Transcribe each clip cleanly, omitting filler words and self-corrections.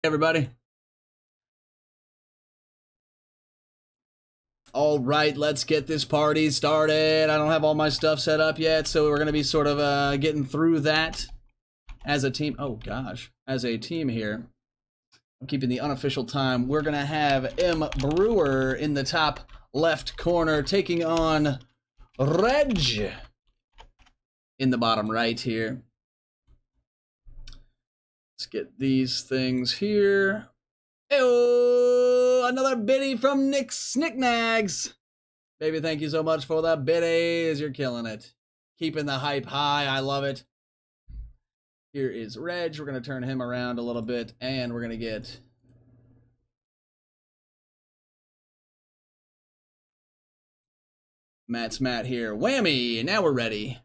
Everybody. All right, let's get this party started. I don't have all my stuff set up yet, so we're going to be sort of getting through that as a team. Oh, gosh. As a team here. I'm keeping the unofficial time. We're going to have MBrewer in the top left corner taking on Reg in the bottom right here. Let's get these things here. Ew, another biddy from Nick Snicknags. Baby, thank you so much for the biddies. You're killing it. Keeping the hype high. I love it. Here is Reg. We're going to turn him around a little bit, and we're going to get Matt's Matt here. Whammy. Now we're ready.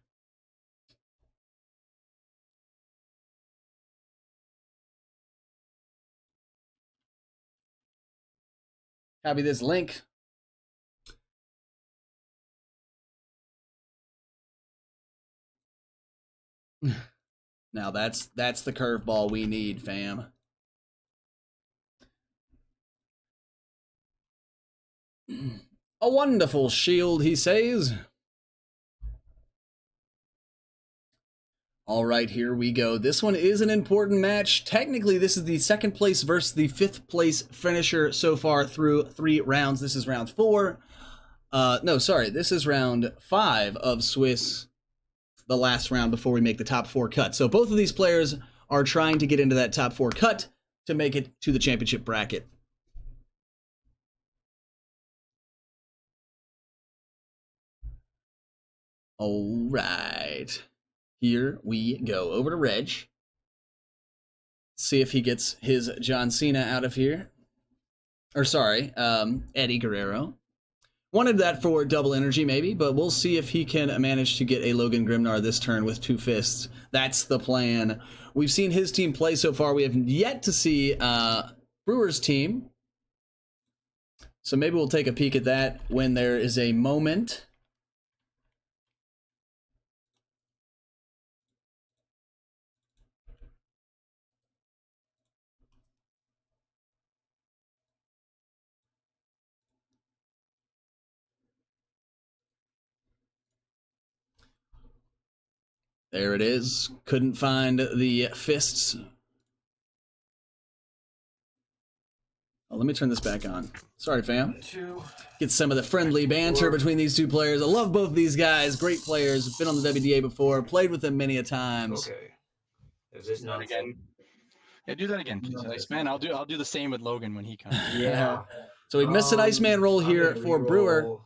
Copy this link. Now that's the curveball we need, fam. A wonderful shield, he says. All right, here we go. This one is an important match. Technically, this is the second place versus the fifth place finisher so far through 3 rounds. This is round 4. No, sorry. This is round 5 of Swiss, the last round before we make the top 4 cut. So both of these players are trying to get into that top 4 cut to make it to the championship bracket. All right. Here we go. Over to Reg. See if he gets his John Cena out of here. Or sorry, Eddie Guerrero. Wanted that for double energy maybe, but we'll see if he can manage to get a Logan Grimnar this turn with 2 fists. That's the plan. We've seen his team play so far. We have yet to see Brewer's team. So maybe we'll take a peek at that when there is a moment. There it is. Couldn't find the fists. Oh, let me turn this back on. Sorry, fam. Get some of the friendly banter between these two players. I love both these guys. Great players. Been on the WDA before. Played with them many a times. Okay. Is this not again? Yeah, do that again, please, Iceman. I'll do the same with Logan when he comes. Yeah. So we missed an Iceman roll here for Brewer.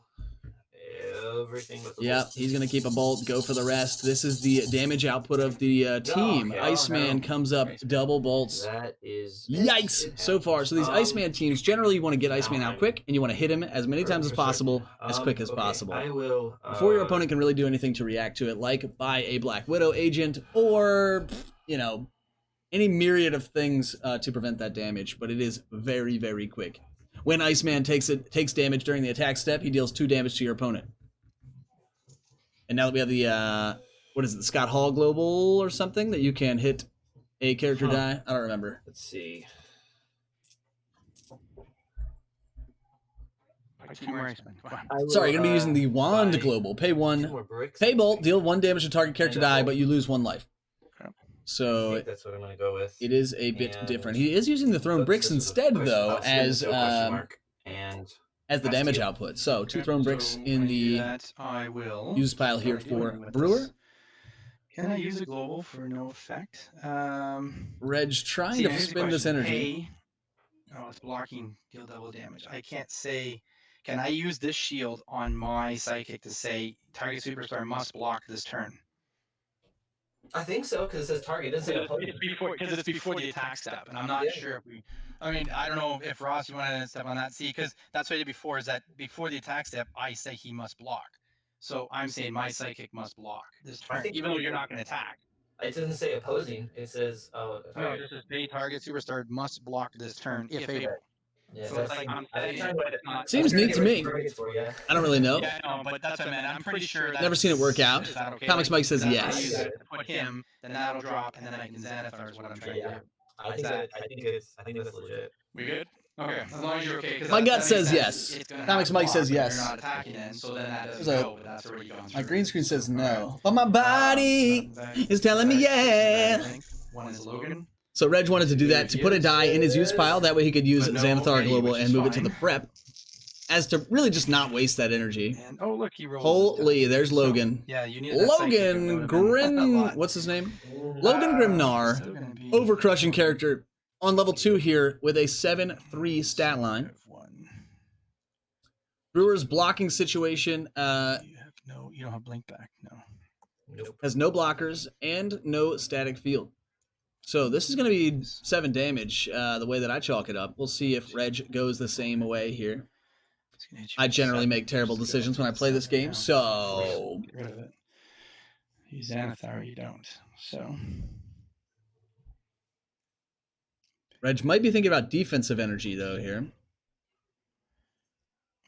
Everything but the Yep, he's going to keep a bolt, go for the rest. This is the damage output of the team. Okay. Iceman comes up, double bolts. That is... Yikes, so far. So these Iceman teams, generally you want to get Iceman out quick, and you want to hit him as many times as possible, as quick as possible. I will... Before your opponent can really do anything to react to it, like buy a Black Widow agent, or, you know, any myriad of things to prevent that damage, but it is very, very quick. When Iceman takes damage during the attack step, he deals 2 damage to your opponent. And now that we have the, what is it, the Scott Hall Global or something, that you can hit a character die? I don't remember. Let's see. Sorry, you're going to be using the Wand Global. Pay 1, pay bolt, deal 1 damage to target character die, but you lose 1 life. So that's what I'm going to go with. It is a bit different. He is using the thrown bricks instead, though, as the damage output. So 2 thrown bricks in the use pile here for Brewer. Can I use a global for no effect? Reg trying to spin this energy. Oh, it's blocking, deal double damage. I can't say, can I use this shield on my psychic to say target superstar must block this turn? I think so, because it says target. It doesn't say because it's before the attack step, and I'm not sure if we. I mean, I don't know if Ross, you want to step on that. See, because that's what I did before. Is that before the attack step, I say he must block. So I'm saying my psychic must block this turn, even though you're not going to attack. It doesn't say opposing. It says no, it says the target superstar must block this turn if able. Yeah, so it's like, seems neat to me. I don't really know. Yeah, no, but that's what I meant. I'm pretty sure. Never seen it work out. Okay? Comics Mike says yes. Put him, then that'll drop, and then I can Xanathar is what I'm trying to do. I think that's legit. We good? Okay, as long as you're okay. 'Cause My that gut makes says sense. yes. It's gonna Comics have Mike block, says but yes. You're not attacking then, so then that doesn't There's a- go. But that's already gone My through. green screen says So, no, but my body is telling me yeah. One is Logan. So Reg wanted to do that to put a die in his use pile. That way he could use But no Xanathar Eddie, Global which and is move it to the fine. prep, as to really just not waste that energy. And oh look, he rolled. Holy, there's Logan. Yeah, you need that psychic, it Logan would have been a Grim. lot. What's his name? Logan Grimnar. Still gonna be Overcrushing character on level 2 here with a 7-3 stat line. One. Brewer's blocking situation You don't have blink back. No. Nope. has no blockers and no static field. So this is going to be 7 damage the way that I chalk it up. We'll see if Reg goes the same way here. I generally make terrible decisions when I play this game, so... Get rid of it. You Xanathar, you don't. So... Reg might be thinking about defensive energy, though, here.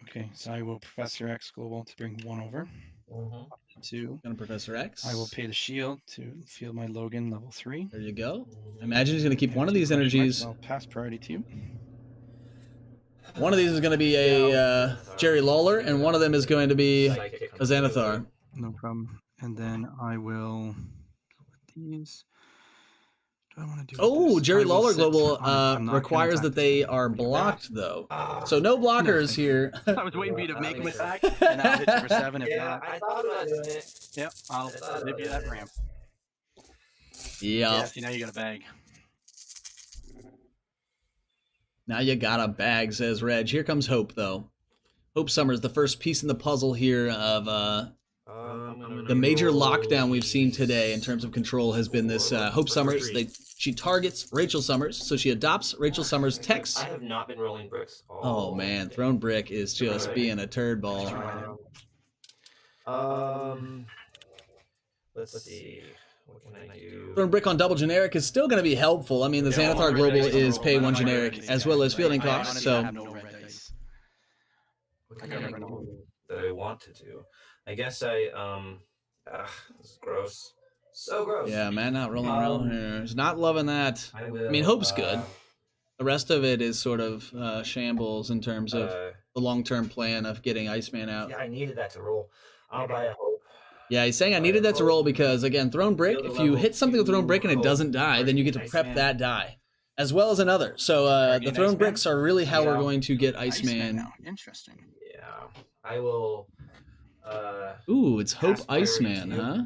Okay, so I will Professor X Global to bring 1 over. Mm-hmm. 2. Gonna Professor X. I will pay the shield to field my Logan level 3. There you go. Imagine he's going to keep one of these energies. I'll pass priority to you. One of these is going to be a Jerry Lawler, and one of them is going to be a Xanathar. No problem. And then I will go with these. Do I want to do Oh, this? Jerry I will Lawler sit. Global I'm not gonna requires attack that they this. are blocked, though. So no blockers here. I was waiting for you to make him attack, and I'll hit you for 7 if Yeah, not. I thought about doing it. Yep, I'll give you that ramp. Yeah. Yeah, see, now you got a bag. Now you got a bag, says Reg. Here comes Hope, though. Hope Summers, the first piece in the puzzle here of the major lockdown we've seen today in terms of control has been this Hope Summers. She targets Rachel Summers, so she adopts Rachel Summers' text. I have not been rolling bricks. Oh man, Throne Brick is just being a turd ball. Let's see. What can I do? Throne Brick on double generic is still going to be helpful. I mean, the Xanathar Global is pay 1 generic as well as fielding costs, so... What can I do that I want to do? I guess this is gross. So gross. Yeah, man, not rolling well here. He's not loving that. I mean, Hope's good. The rest of it is sort of shambles in terms of the long-term plan of getting Iceman out. Yeah, I needed that to roll. I'll buy a Hope. Yeah, he's saying I needed that to roll because, again, Throne Brick, if you hit something with Throne Brick and it doesn't die, then you get to prep that die, as well as another. So the Throne Bricks are really how we're going to get Iceman. Interesting. Yeah, I will... Ooh, it's Hope Iceman, huh?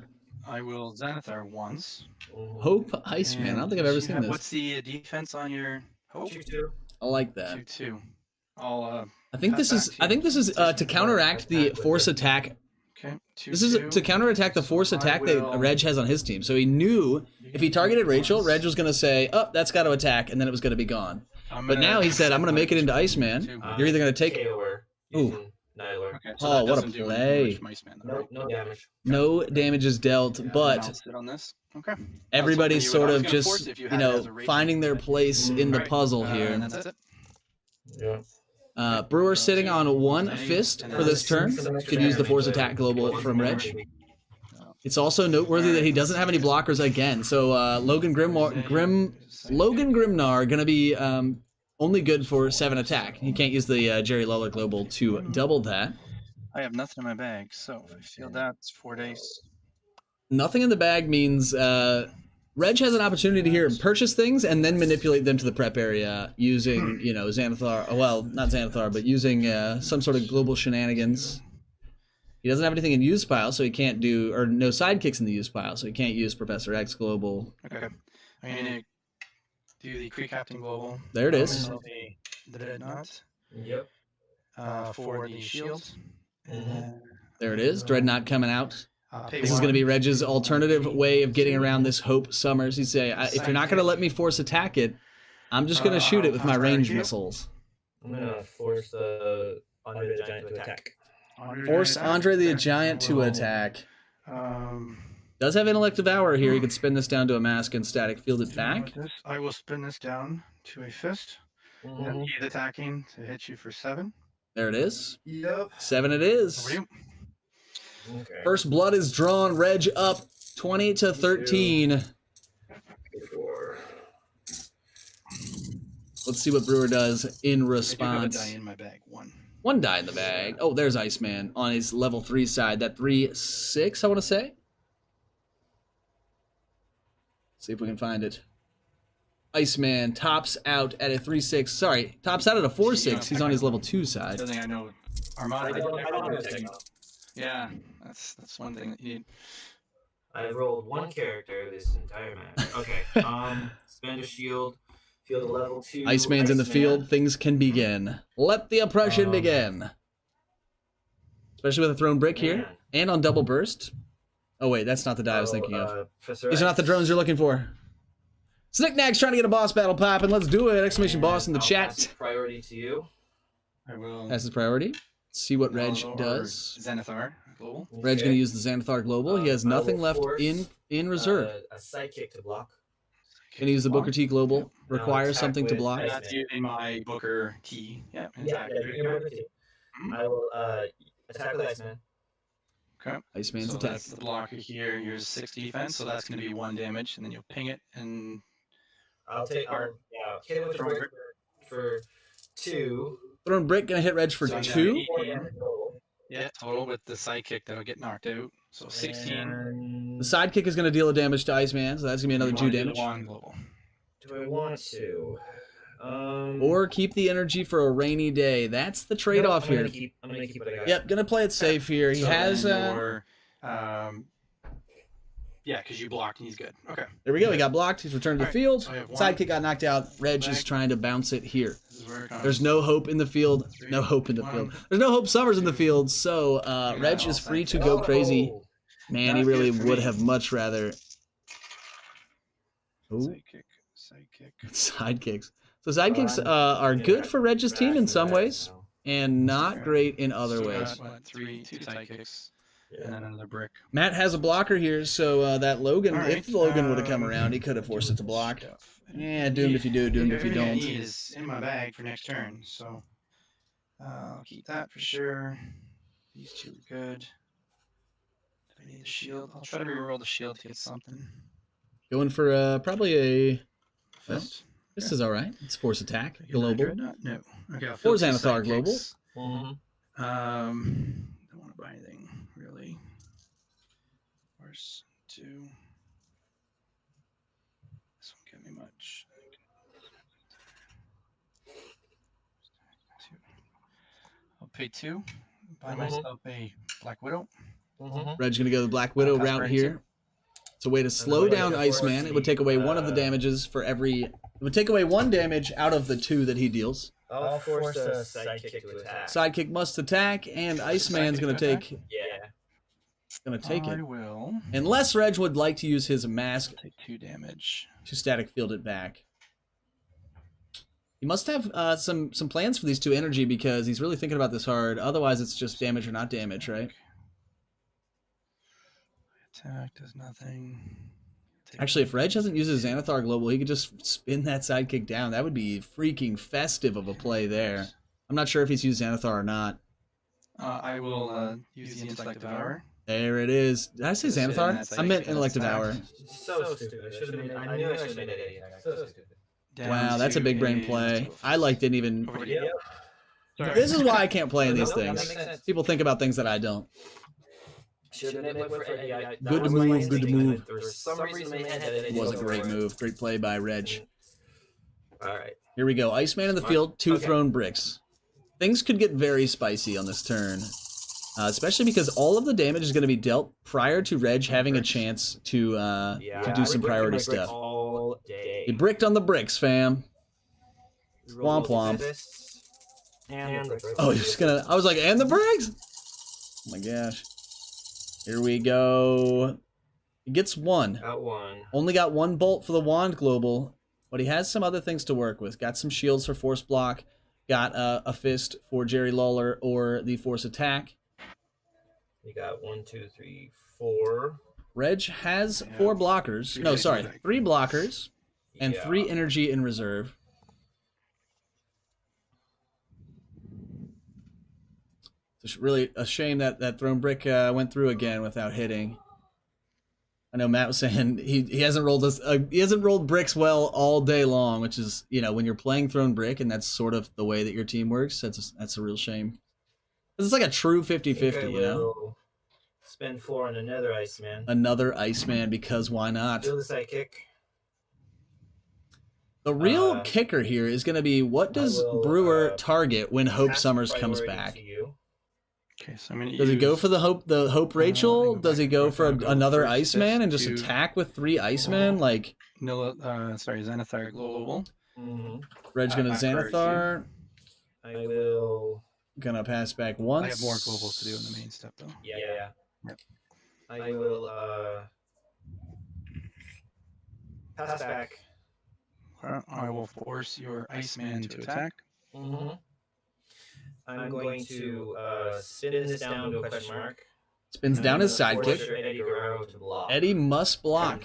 I will Xanathar once. Hope Iceman. I don't think I've ever seen this. What's the defense on your Hope? 2-2. I like that. 2-2. I'll I think this is to counteract the force attack. Okay. 2-2. This is to counterattack the force attack that Reg has on his team. So he knew if he targeted Rachel, Reg was going to say, "Oh, that's got to attack," and then it was going to be gone. But now he said, "I'm going to make it into Iceman." You're either going to take. Ooh. Okay, Oh, what a doesn't do play. much Iceman, though, No damage. No damage is dealt, I'll but sit on this. Okay. everybody's sort of just, force it if you had it as a Rachel. finding their place in the puzzle And here. that's it. Yeah. Brewer sitting on 1 fist for this turn. Could use the force attack global from Reg. It's also noteworthy that he doesn't have any blockers again. So Logan Grimnar going to be only good for 7 attack. He can't use the Jerry Lawler Global to double that. I have nothing in my bag, so if I feel that, it's 4 days. Nothing in the bag means Reg has an opportunity here to purchase things and then manipulate them to the prep area using, Xanathar. Well, not Xanathar, but using some sort of global shenanigans. He doesn't have anything in use pile, so he can't do, or no sidekicks in the use pile, so he can't use Professor X Global. Okay. I'm going to do the Creek Captain Global. There it is. The Dreadnought. Yep. For the shield. There it is. Dreadnought coming out. Pay This is 1. going to be Reg's alternative way of getting around this Hope Summers. He'd say, if you're not going to let me force attack it, I'm just going to shoot it with my ranged missiles. I'm going to force the Andre the Giant to attack. Force Andre the Giant to attack. Does have Intellect Devour here. He could spin this down to a mask and static field it back. I will spin this down to a fist. And he's attacking to hit you for 7. There it is. Yep. 7 it is. Okay. First blood is drawn. Reg up 20-13. 4. Let's see what Brewer does in I do have a response. die in my bag. One. One die in the bag. Oh, there's Iceman on his level 3 side. That 3/6, I want to say. See if we can find it. Iceman tops out at a 3/6. Sorry, tops out at a 4/6. He's on his level 2 side. The other thing I know, Armada. Yeah, that's one thing that you need. I've rolled one character this entire match. Okay. Spend a shield. Field level 2. Iceman's in the field. Things can begin. Let the oppression begin. Especially with a thrown brick here. And on double burst. Oh, wait, that's not the die I was thinking of. These are not the drones you're looking for. Snicknack's trying to get a boss battle popping. Let's do it! Exclamation boss in the chat. Priority to you. I will. That's his priority. Let's see what Reg does. Zenithar Global. Reg's going to use the Xanathar Global. He has nothing left in reserve. A sidekick to block. Going to use the Booker T Global. Requires something to block. That's using my Booker T. Yeah, exactly. I will attack with Iceman. Okay. Iceman's So attack. that's the blocker here. Yours 6 defense, so that's going to be 1 damage, and then you'll ping it, and I'll hit it with the brick for 2. Thrown brick going to hit Reg for So 2. yeah, total with the sidekick that'll get knocked out. So 16. The sidekick is going to deal a damage to Iceman, so that's going to be another 2 damage. Do I want to? Or keep the energy for a rainy day. That's the trade-off here. I'm gonna keep what I got. Yep, going to play it safe here. He has... yeah, because you blocked and he's good. Okay. There we go. He got blocked. He's returned to the field. So I have one. Sidekick got knocked out. Reg is trying to bounce it here. This is where it comes. There's no hope in the field. No hope in the field. There's no hope Summer's in the field, so Reg is free to go crazy. Man, he really would have much rather... Ooh. Sidekicks. So sidekicks are good for Reg's team in some ways, and not great in other ways. 2 sidekicks, and then another brick. Matt has a blocker here, so that Logan, if Logan would have come around, he could have forced it to block. Yeah, doomed if you do, doomed if you Everything I don't. need is in my bag for next turn, so I'll keep that for sure. These 2 are good. Do I need the shield? I'll try to reroll the shield to get something. Going for probably a... Well, Fist. this is all right. It's force attack. Regular Global. Dreadnought? No. Okay, I'll Or fill 2 Xanathar Global. sidekicks. Don't want to buy anything really. Force 2. This won't get me much. 2. I'll pay 2. Buy myself a Black Widow. Reg's going to go the Black Widow route here. It's a way to slow down Iceman. It would take away one of the damages for every... It would take away 1 damage out of the 2 that he deals. I'll force a sidekick to attack. Sidekick must attack, and Iceman's going to take... Yeah. Going to take I it. will. Unless Reg would like to use his mask Take 2 damage. to static field it back. He must have some plans for these 2 energy because he's really thinking about this hard. Otherwise, it's just damage or not damage, right? Attack does nothing. Actually, if Reg doesn't use his Xanathar Global, he could just spin that sidekick down. That would be freaking festive of a play there. I'm not sure if he's used Xanathar or not. I will use the Intellect Devour. There it is. Did I say Xanathar? I meant Intellect Devour. So stupid. I knew I should have made it. So stupid. Wow, that's a big brain play. I didn't even... Over to you. This is why I can't play in these That makes things. sense. People think about things that I don't. Good Good move, good move. For some reason, in my head, It was a great move. Great play by Reg. All right. Here we go. Iceman in the field, 2 thrown bricks. Things could get very spicy on this turn. Especially because all of the damage is going to be dealt prior to Reg having a chance to do some priority stuff. All day. He bricked on the bricks, fam. Womp womp. And Oh, you're just gonna... I was like, and the bricks? Oh my gosh. Here we go. He gets 1. Got 1. Only got 1 bolt for the Wand Global, but he has some other things to work with. Got some shields for force block. Got a fist for Jerry Lawler or the force attack. You got 1, 2, 3, 4. Reg has 4 blockers. No, sorry, 3 blockers and 3 energy in reserve. It's really a shame that that thrown brick went through again without hitting. I know Matt was saying he hasn't rolled he hasn't rolled bricks well all day long, which is, you know, when you're playing Thrown Brick and that's sort of the way that your team works, that's a real shame. It's like a true 50-50, you know. Spend 4 on another Iceman. Another Iceman, because why not? Kill the psychic. The real kicker here is going to be, what does Brewer target when Hope Summers comes back? Okay, so I'm gonna Does he go for the Hope Rachel? Does he go for another Iceman and just attack with 3 Icemen? Like, Xanathar Global. Red's gonna Xanathar. I will. Gonna pass back once. I have more globals to do in the main step though. Yeah. Yep. I will pass back. I will force your Iceman to attack. I'm going to spin this down to a question mark. Spins down his sidekick. Eddie Guerrero to block. Eddie must block.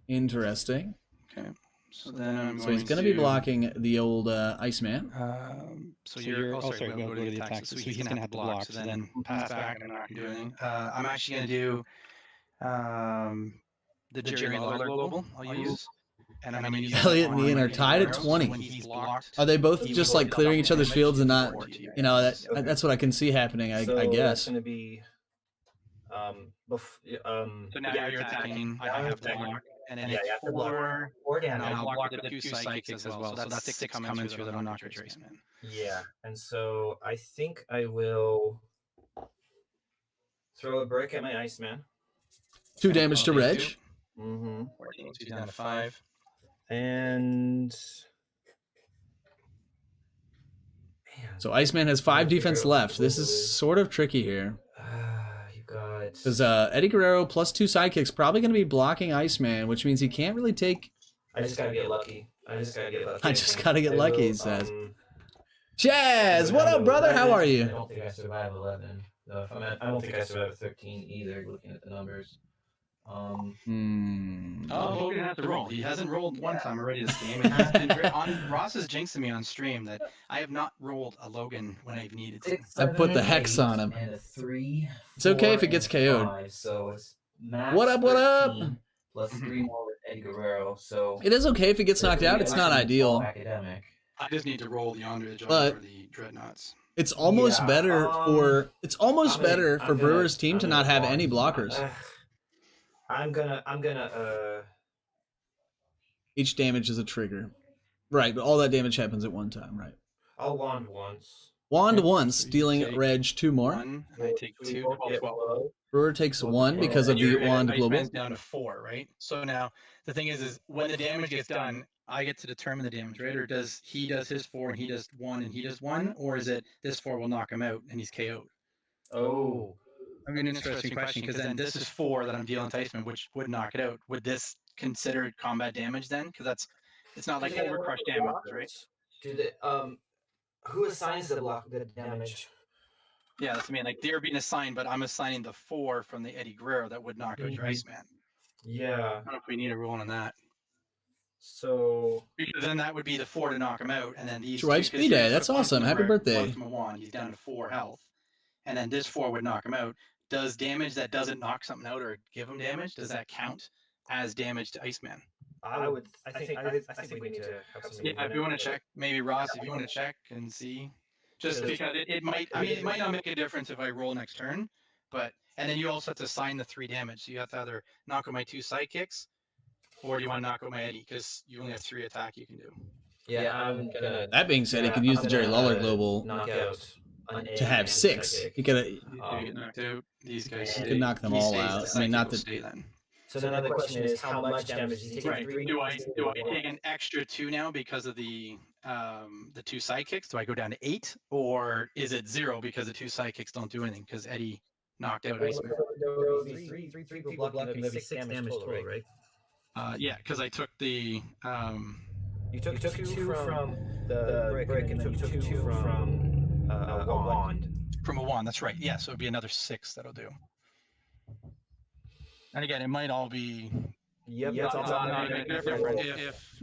Interesting. Okay. So then so he's going to be blocking the old Iceman. So you're also going to go to the attack. So he's going to have to block. So then pass back. I'm not going to do anything. I'm actually going to do the Jerry Lawler global. I'll use. And I'm going to use Elliot and Ian are tied at 20. Are they both just like clearing each other's fields and not, you know, that's what I can see happening, I guess. That's going to be, so now you're attacking. I have to block. And then it's 4 and I'll block the 2 psychics as well. So that's 6 coming through that I'm not going to trace, man. Yeah, and so I think I will throw a brick at my Iceman. 2 damage to Reg. 14, so down to 5. And so Iceman has 5 defense left. This is sort of tricky here. You got, because Eddie Guerrero plus 2 sidekicks probably going to be blocking Iceman, which means he can't really take. I just gotta get lucky. I just gotta get lucky, he says. Chaz, what up, brother? How are you? I don't think I survive 11. I don't think I survive 13 either, looking at the numbers. Logan has to roll. He hasn't rolled one time already this game. And he's been Ross has jinxed me on stream that I have not rolled a Logan when I've needed to. I put the hex on him. And a 3. It's okay if it gets KO'd. 5, so it's max what up? 13, plus 3 more with Eddie Guerrero. So it is okay if it gets knocked out. It's not ideal. Academic. I just need to roll the Andre the Giant or the Dreadnoughts. It's almost better for Brewer's team to not have any blockers. I'm gonna each damage is a trigger. Right, but all that damage happens at one time, right? I'll wand once. Wand once, dealing Reg 2 more. 1, and I take 2, 12. Brewer takes 1 because of the wand global. Down to 4, right? So now the thing is when the damage gets done, I get to determine the damage, right? Or does he does his 4 and he does 1 and he does 1, or is it this 4 will knock him out and he's KO'd? Oh. I mean, an interesting question, because then this is 4 that I'm dealing to Iceman, which would knock it out. Would this considered combat damage then? Because it's not like overcrush damage, right? Do the who assigns the damage? Yeah, that's what I mean. Like they're being assigned, but I'm assigning the 4 from the Eddie Guerrero that would knock out your Iceman. Yeah. I don't know if we need a rule on that. So because then that would be the 4 to knock him out, and then these. Right, speed day. That's awesome. Happy birthday. From a wand, he's down to 4 health, and then this 4 would knock him out. Does damage that doesn't knock something out or give him damage, does that count as damage to Iceman? I think we need to have some. Yeah, if you want to check, maybe Ross, if you want to check and see, just because it might. I mean, it might not make a difference if I roll next turn, but and then you also have to assign the 3 damage. So you have to either knock out my 2 sidekicks, or do you want to knock out my Eddie because you only have 3 attack you can do. Yeah, I'm gonna. That being said, he could use the Jerry Lawler global knockout to have 6. He could get knocked out. These guys could knock them all out. I mean, not that. Then. So then the question is, how much damage is he taking? Right. Do I take an extra 2 now because of the 2 sidekicks? Do I go down to 8, or is it 0 because the 2 sidekicks don't do anything because Eddie knocked out Iceman? There would be three people blocking. There'd be 6 damage total, right? Yeah, because I took the. You took 2 from the brick, and then you took 2 from a wand. From a wand, that's right. Yeah, so it'd be another 6 that'll do. And again, it might all be. Yep. Yeah,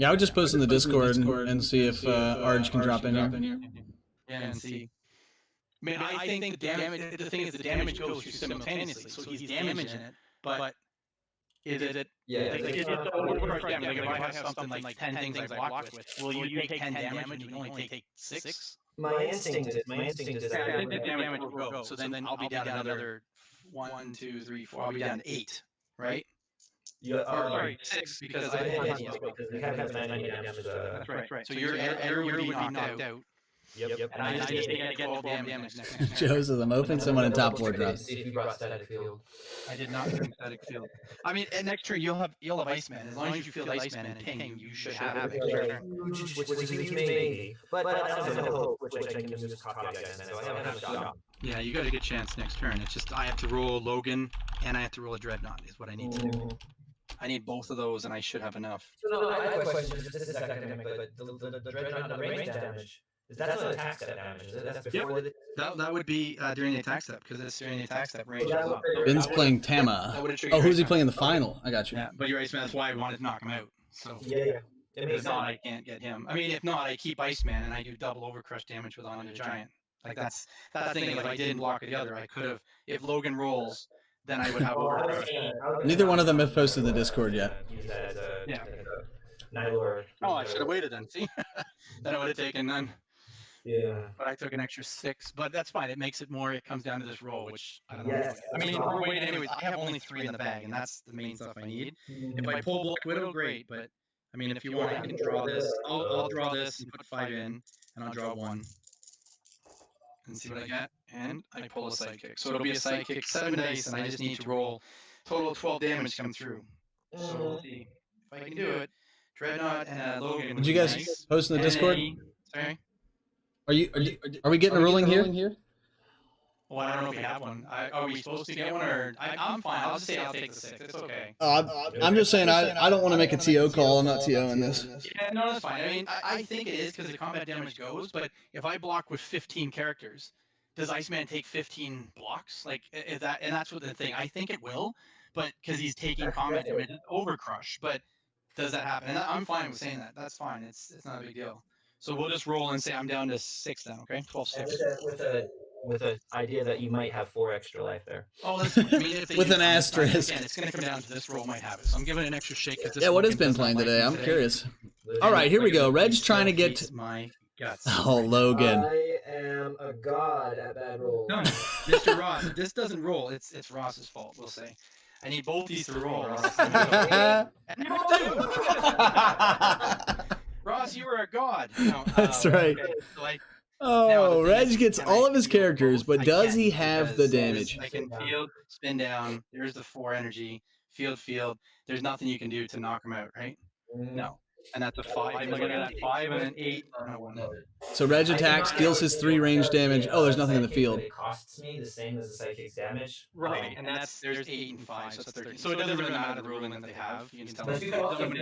I would just post in the Discord and see if Arj can drop in here. Yeah, and see. I mean, I think the damage. The thing is, the damage goes through simultaneously, so he's damaging it, but Is it? Yeah. Like it's overcrush damage. Like if I have something like 10 things I blocked with, will you take 10 damage when you can only take 6? My instinct is that I think damage will go. So then I'll be down another 1, 2, 3, 4. I'll be down 8, right? you Sorry, 6 because I didn't hit you. because they haven't done any damage. That's right. So your arrow would be knocked out. Yep. And I just need to get 12 damage next turn. Joe says I'm open. Someone in top 4 drops. See if you brought static field. I did not bring static field. I mean, and next turn you'll have Iceman. As long as you feel Iceman and ping, you should have it. Which is a huge maybe. But that's a hope, which I can just copy again. So I haven't had a shot. Yeah, you got a good chance next turn. It's just I have to roll Logan and I have to roll a Dreadnought is what I need to do. I need both of those and I should have enough. So no, I have a question. This is academic, but the Dreadnought, the range damage. That's not attack step damage, is it? That's before the... That would be during the attack step, because it's during the attack step range. Ben's playing Tama. Oh, who's he playing in the final? I got you. Yeah, but your Iceman, that's why I wanted to knock him out. So Yeah. If not, I can't get him. I mean, if not, I keep Iceman and I do double overcrush damage with on the Giant. Like that's the thing. If I didn't block the other, I could have. If Logan rolls, then I would have overcrush. Neither one of them have posted the Discord yet. Yeah. Nylor. Oh, I should have waited then. See, then I would have taken none. Yeah. But I took an extra 6. But that's fine. It makes it more. It comes down to this roll, which I don't know. Yes. I mean, we're waiting anyways. I have only 3 in the bag, and that's the main stuff I need. If I pull Black Widow, great. But I mean, if you want, I can draw this. I'll draw this and put 5 in, and I'll draw 1. And see what I get. And I pull a sidekick. So it'll be a sidekick, 7 dice, and I just need to roll total 12 damage come through. So we'll see if I can do it. Dreadnought and Logan. Did you guys post in the Discord? Sorry. Are we getting a ruling here? Well, I don't know if we have one. Are we supposed to get one, or I'm fine. I'll just say I'll take the 6. It's okay. I'm just saying I don't want to make a TO call. I'm not TO in this. Yeah, no, that's fine. I mean, I think it is because the combat damage goes. But if I block with 15 characters, does Iceman take 15 blocks? Like is that? And that's what the thing. I think it will, but because he's taking combat damage, overcrush. But does that happen? And I'm fine with saying that. That's fine. It's not a big deal. So we'll just roll and say I'm down to 6 now, okay? 12-6. With an idea that you might have 4 extra life there. Oh, that's I mean, if with an asterisk. Again, it's going to come down to this roll might have it. So I'm giving it an extra shake. Yeah, what has been playing today? I'm curious. All right, here we go. Reg's trying to get... my guts. Oh, Logan. I am a god at bad rolls. No, Mr. Ross, this doesn't roll. It's Ross's fault, we'll say. I need both these to roll. Ross, you were a god. No, that's right. Okay, oh, Reg gets all of his characters, but does he have the damage? I can field, spin down. There's the 4 energy. Field. There's nothing you can do to knock him out, right? No. And that's a 5. I'm looking at 5 and an 8. So Reg attacks, deals his 3 range damage. Oh, there's nothing in the field. It costs me the same as the psychic damage. Right, and there's 8 and 5, so it's 13. So it doesn't really matter the ruling that they have. You can tell them.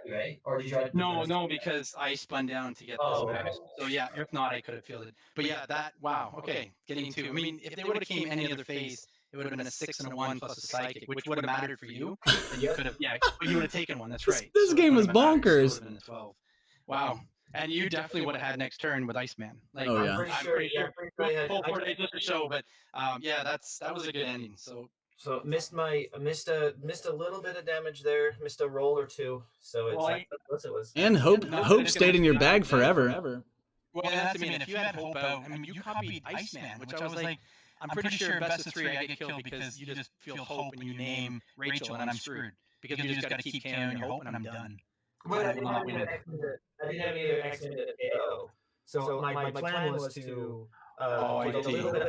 Right? Or did you No, because I spun down to get this back. So yeah, if not, I could have fielded. But yeah, wow. Okay, getting 2. I mean, if they would have came any other phase, it would have been a 6 and a 1 plus a psychic, which would have mattered for you. And you could have, but you would have taken one. That's right. This game was bonkers. So 12. Wow. And you definitely would have had next turn with Iceman. Like, oh yeah. I'm pretty sure. Full 4 days just to show, but yeah, that was a good ending. So missed a little bit of damage there, missed a roll or 2. So it's it was. And hope stayed in your bag forever. Well, that's I mean, if you had hope out, I mean, you copied Iceman, which I was like, I'm pretty sure best of 3 I get killed because you just feel hope and you name Rachel and I'm screwed because you just got to keep carrying your hope and I'm done. Well, I didn't have any other X-Men to KO. So my plan was to.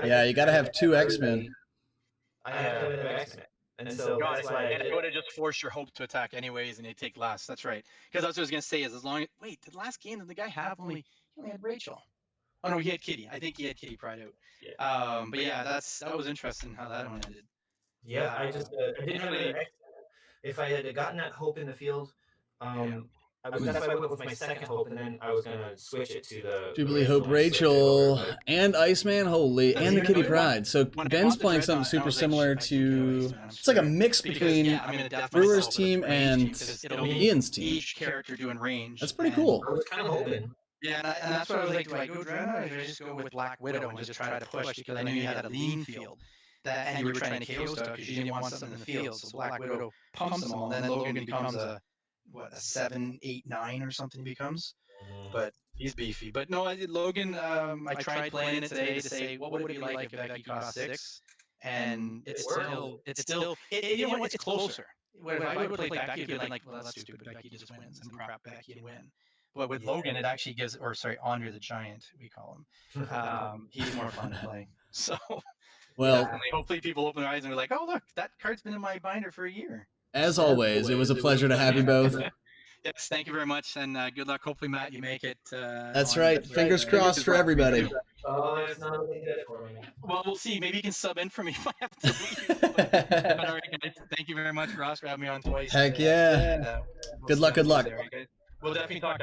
Yeah, you got to have 2 X-Men. I have another X-Men. And so that's why it would have just forced your hope to attack anyways and they take less. That's right. Because that's what I was going to say is wait, the last game did the guy have he only had Rachel. Oh no, he had Kitty. I think he had Kitty Pride out. Yeah. But yeah, that was interesting how that one ended. Yeah, I didn't really. If I had gotten that hope in the field, that's why I went with my second hope, and then I was gonna switch it to the Jubilee Hope, Rachel, and Iceman, holy, and the Kitty Pride. So Ben's playing something super similar to. It's like a mix between Brewer's team and Ian's team. Each character doing range. That's pretty cool. I was kind of hoping. Yeah, and that's why I was like, do I go Dreadnought or do I just go with Black Widow and just try to push because I knew you had a lean field. that hand you were trying to KO stuff because you didn't want something in the field. So Black Widow pumps them all, and then Logan becomes a 7, 8, 9 or something he becomes. But he's beefy. But no, Logan, I tried playing it today to say what would it be like if Becky cost 6, and it's still you know what, it's closer. If I would have played Becky, it'd been like, well, that's stupid. Becky just wins, and crap Becky and win. But with Logan, it actually gives, or sorry, Andre the Giant, we call him. He's more fun to play. So, Well, hopefully people open their eyes and are like, oh, look, that card's been in my binder for a year. As always, it was a pleasure to have you both. Yes, thank you very much, and good luck. Hopefully, Matt, you make it. That's right. Fingers crossed for everybody. Oh, it's not looking good for me. Well, we'll see. Maybe you can sub in for me if I have to leave. But all right, guys. Thank you very much, Ross, for having me on twice. Heck yeah. And, Good luck. We'll definitely talk.